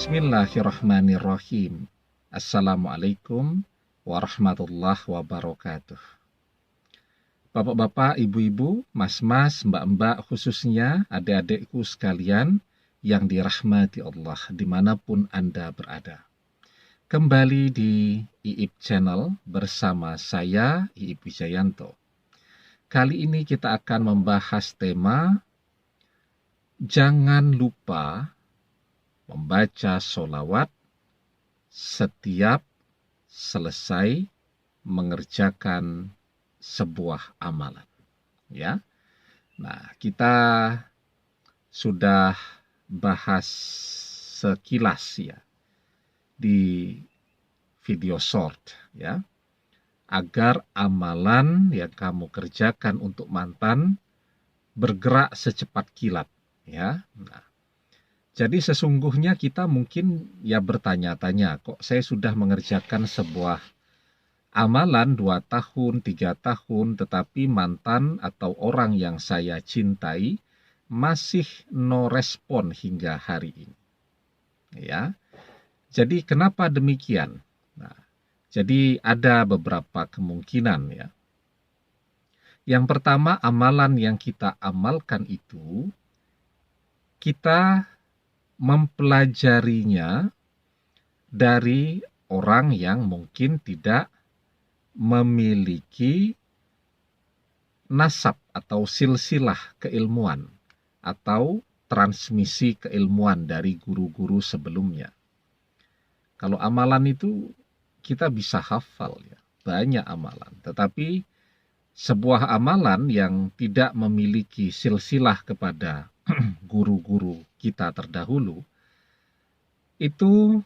Bismillahirrahmanirrahim. Assalamualaikum warahmatullahi wabarakatuh. Bapak-bapak, ibu-ibu, mas-mas, mbak-mbak, khususnya adik-adikku sekalian yang dirahmati Allah dimanapun Anda berada. Kembali di IIP Channel bersama saya, IIP Wijayanto. Kali ini kita akan membahas tema jangan lupa membaca sholawat setiap selesai mengerjakan sebuah amalan. Ya, nah kita sudah bahas sekilas ya di video short ya, agar amalan yang kamu kerjakan untuk mantan bergerak secepat kilat ya. Nah, jadi sesungguhnya kita mungkin ya bertanya-tanya, kok saya sudah mengerjakan sebuah amalan 2 tahun, 3 tahun, tetapi mantan atau orang yang saya cintai masih no respon hingga hari ini. Ya. Jadi kenapa demikian? Nah, jadi ada beberapa kemungkinan ya. Yang pertama, amalan yang kita amalkan itu kita mempelajarinya dari orang yang mungkin tidak memiliki nasab atau silsilah keilmuan atau transmisi keilmuan dari guru-guru sebelumnya. Kalau amalan itu kita bisa hafal ya, banyak amalan, tetapi sebuah amalan yang tidak memiliki silsilah kepada guru-guru kita terdahulu itu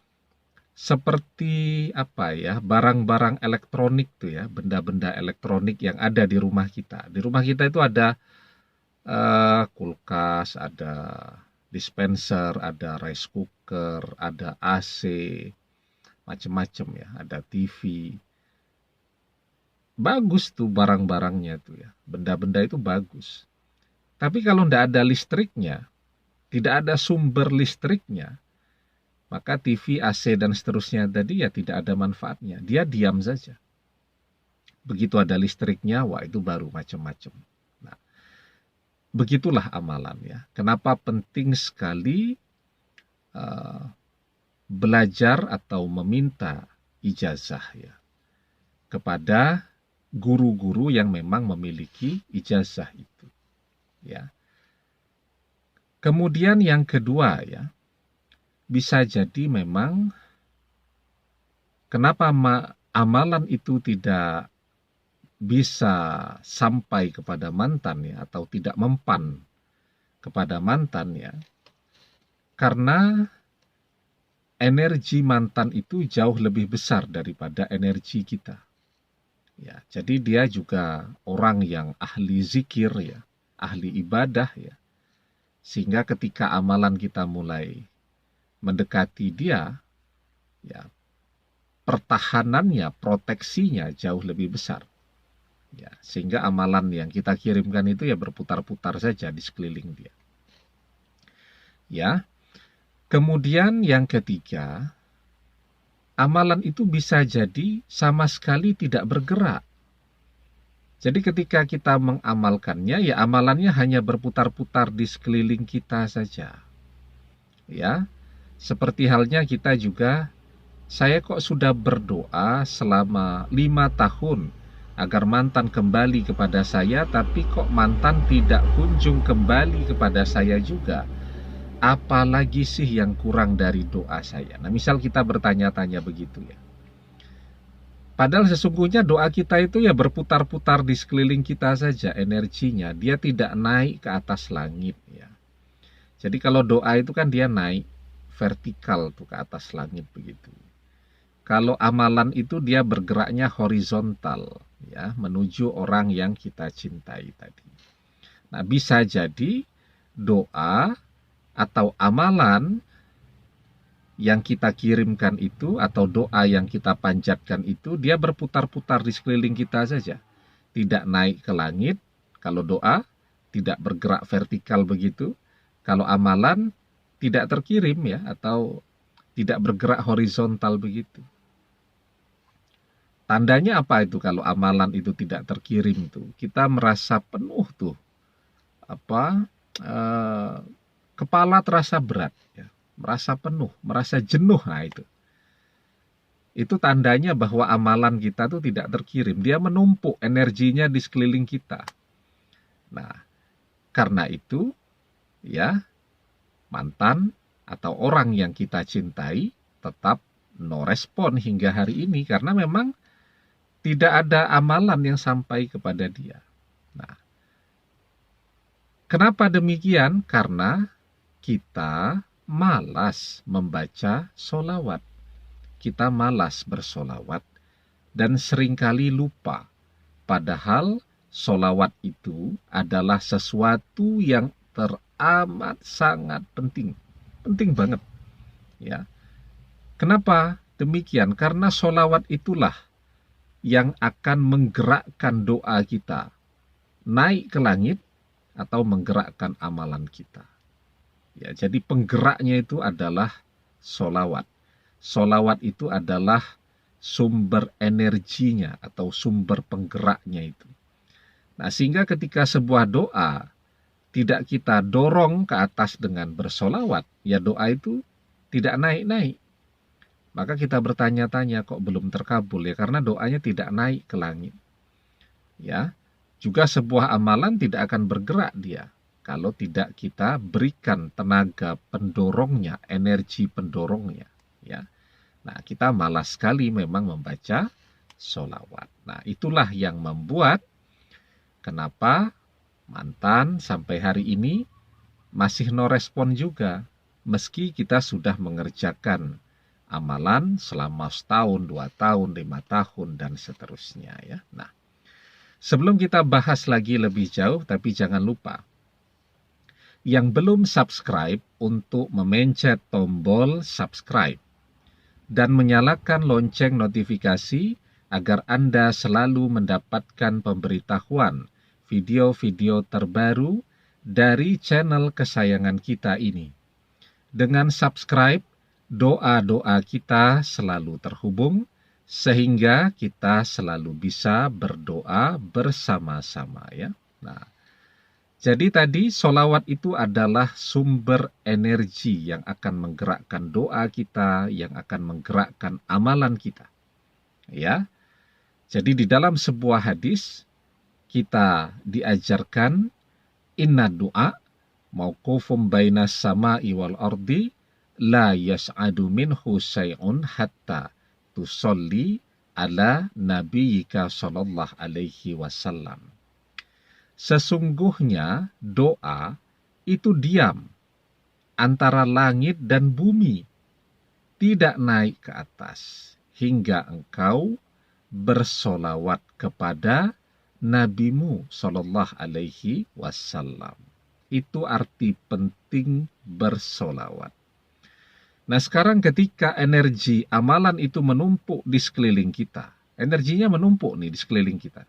seperti apa ya, barang-barang elektronik tuh ya, benda-benda elektronik yang ada di rumah kita. Di rumah kita itu ada kulkas, ada dispenser, ada rice cooker, ada AC, macam-macam ya, ada TV. Bagus tuh barang-barangnya tuh ya, benda-benda itu bagus. Tapi kalau tidak ada listriknya, tidak ada sumber listriknya, maka TV, AC, dan seterusnya tadi ya tidak ada manfaatnya. Dia diam saja. Begitu ada listriknya, wah itu baru macam-macam. Nah, begitulah amalan ya. Kenapa penting sekali belajar atau meminta ijazah ya kepada guru-guru yang memang memiliki ijazah itu. Ya. Kemudian yang kedua ya, bisa jadi memang kenapa amalan itu tidak bisa sampai kepada mantan ya, atau tidak mempan kepada mantan ya, karena energi mantan itu jauh lebih besar daripada energi kita. Ya, jadi dia juga orang yang ahli zikir ya, ahli ibadah ya. Sehingga ketika amalan kita mulai mendekati dia, ya pertahanannya, proteksinya jauh lebih besar. Ya, sehingga amalan yang kita kirimkan itu ya berputar-putar saja di sekeliling dia. Ya. Kemudian yang ketiga, amalan itu bisa jadi sama sekali tidak bergerak. Jadi ketika kita mengamalkannya, ya amalannya hanya berputar-putar di sekeliling kita saja. Ya, seperti halnya kita juga, saya kok sudah berdoa selama 5 tahun agar mantan kembali kepada saya, tapi kok mantan tidak kunjung kembali kepada saya juga. Apalagi sih yang kurang dari doa saya? Nah, misal kita bertanya-tanya begitu ya. Padahal sesungguhnya doa kita itu ya berputar-putar di sekeliling kita saja energinya. Dia tidak naik ke atas langit ya. Jadi kalau doa itu kan dia naik vertikal tuh ke atas langit begitu. Kalau amalan itu dia bergeraknya horizontal ya, menuju orang yang kita cintai tadi. Nah, bisa jadi doa atau amalan yang kita kirimkan itu atau doa yang kita panjatkan itu dia berputar-putar di sekeliling kita saja. Tidak naik ke langit. Kalau doa tidak bergerak vertikal begitu. Kalau amalan tidak terkirim ya, atau tidak bergerak horizontal begitu. Tandanya apa itu kalau amalan itu tidak terkirim tuh? Kita merasa penuh tuh, eh, kepala terasa berat, ya, merasa penuh, merasa jenuh. Nah itu tandanya bahwa amalan kita tuh tidak terkirim. Dia menumpuk energinya di sekeliling kita. Nah, karena itu, ya, mantan atau orang yang kita cintai tetap no respon hingga hari ini karena memang tidak ada amalan yang sampai kepada dia. Nah, kenapa demikian? Karena kita malas membaca sholawat. Kita malas bersolawat dan seringkali lupa. Padahal solawat itu adalah sesuatu yang teramat sangat penting. Penting banget. Ya. Kenapa demikian? Karena solawat itulah yang akan menggerakkan doa kita naik ke langit atau menggerakkan amalan kita. Ya, jadi penggeraknya itu adalah solawat. Solawat itu adalah sumber energinya atau sumber penggeraknya itu. Nah, sehingga ketika sebuah doa tidak kita dorong ke atas dengan bersolawat, ya doa itu tidak naik-naik. Maka kita bertanya-tanya kok belum terkabul, ya karena doanya tidak naik ke langit. Ya, juga sebuah amalan tidak akan bergerak dia kalau tidak kita berikan tenaga pendorongnya, energi pendorongnya. Ya. Nah, kita malas sekali memang membaca sholawat. Nah, itulah yang membuat kenapa mantan sampai hari ini masih no respon juga. Meski kita sudah mengerjakan amalan selama setahun, 2 tahun, 5 tahun, dan seterusnya. Ya. Nah, sebelum kita bahas lagi lebih jauh, tapi jangan lupa, yang belum subscribe untuk memencet tombol subscribe dan menyalakan lonceng notifikasi agar Anda selalu mendapatkan pemberitahuan video-video terbaru dari channel kesayangan kita ini. Dengan subscribe, doa-doa kita selalu terhubung sehingga kita selalu bisa berdoa bersama-sama, ya. Nah, jadi tadi solawat itu adalah sumber energi yang akan menggerakkan doa kita, yang akan menggerakkan amalan kita. Ya, jadi di dalam sebuah hadis kita diajarkan inna doa mauqufum bainas sama'i wal ardi la yas'adu minhu syai'un hatta tusolli ala nabiyyika sallallahu alaihi wasallam. Sesungguhnya doa itu diam antara langit dan bumi, tidak naik ke atas hingga engkau bersolawat kepada nabimu sallallahu alaihi wasallam. Itu arti penting bersolawat. Nah, sekarang ketika energi amalan itu menumpuk di sekeliling kita, energinya menumpuk nih di sekeliling kita.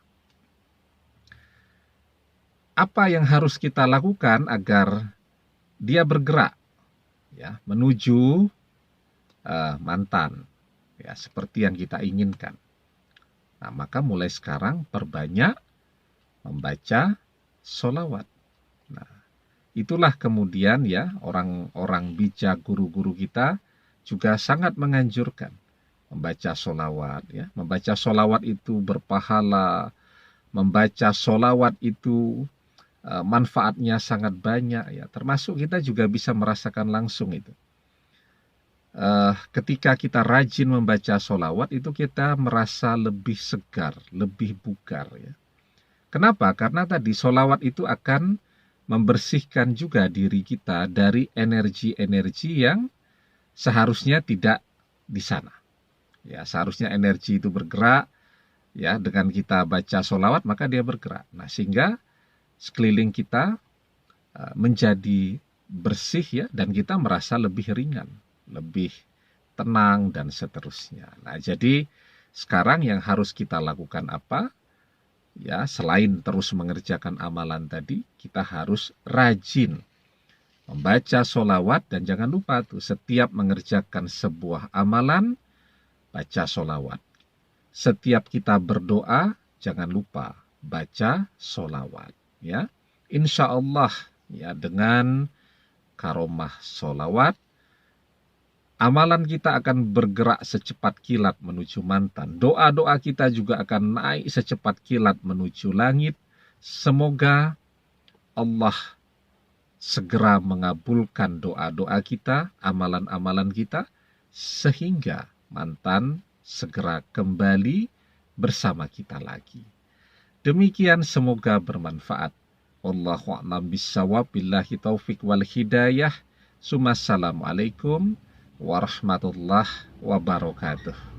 Apa yang harus kita lakukan agar dia bergerak, ya, menuju mantan, ya, seperti yang kita inginkan. Nah, maka mulai sekarang perbanyak membaca sholawat. Nah, itulah kemudian ya orang-orang bijak, guru-guru kita juga sangat menganjurkan membaca sholawat. Ya, membaca sholawat itu berpahala, membaca sholawat itu manfaatnya sangat banyak, ya. Termasuk kita juga bisa merasakan langsung itu. Ketika kita rajin membaca sholawat itu kita merasa lebih segar, lebih bugar, ya. Kenapa? Karena tadi sholawat itu akan membersihkan juga diri kita dari energi-energi yang seharusnya tidak di sana. Ya, seharusnya energi itu bergerak, ya, dengan kita baca sholawat maka dia bergerak. Nah, sehingga sekeliling kita menjadi bersih, ya, dan kita merasa lebih ringan, lebih tenang, dan seterusnya. Nah, jadi sekarang yang harus kita lakukan apa? Ya, selain terus mengerjakan amalan tadi, kita harus rajin membaca solawat, dan jangan lupa tuh setiap mengerjakan sebuah amalan, baca solawat. Setiap kita berdoa, jangan lupa baca solawat. Ya, insya Allah ya dengan karomah solawat, amalan kita akan bergerak secepat kilat menuju mantan. Doa-doa kita juga akan naik secepat kilat menuju langit. Semoga Allah segera mengabulkan doa-doa kita, amalan-amalan kita, sehingga mantan segera kembali bersama kita lagi. Demikian, semoga bermanfaat. Wallahu a'lam bishawab, billahi taufik wal hidayah. Assalamualaikum warahmatullahi wabarakatuh.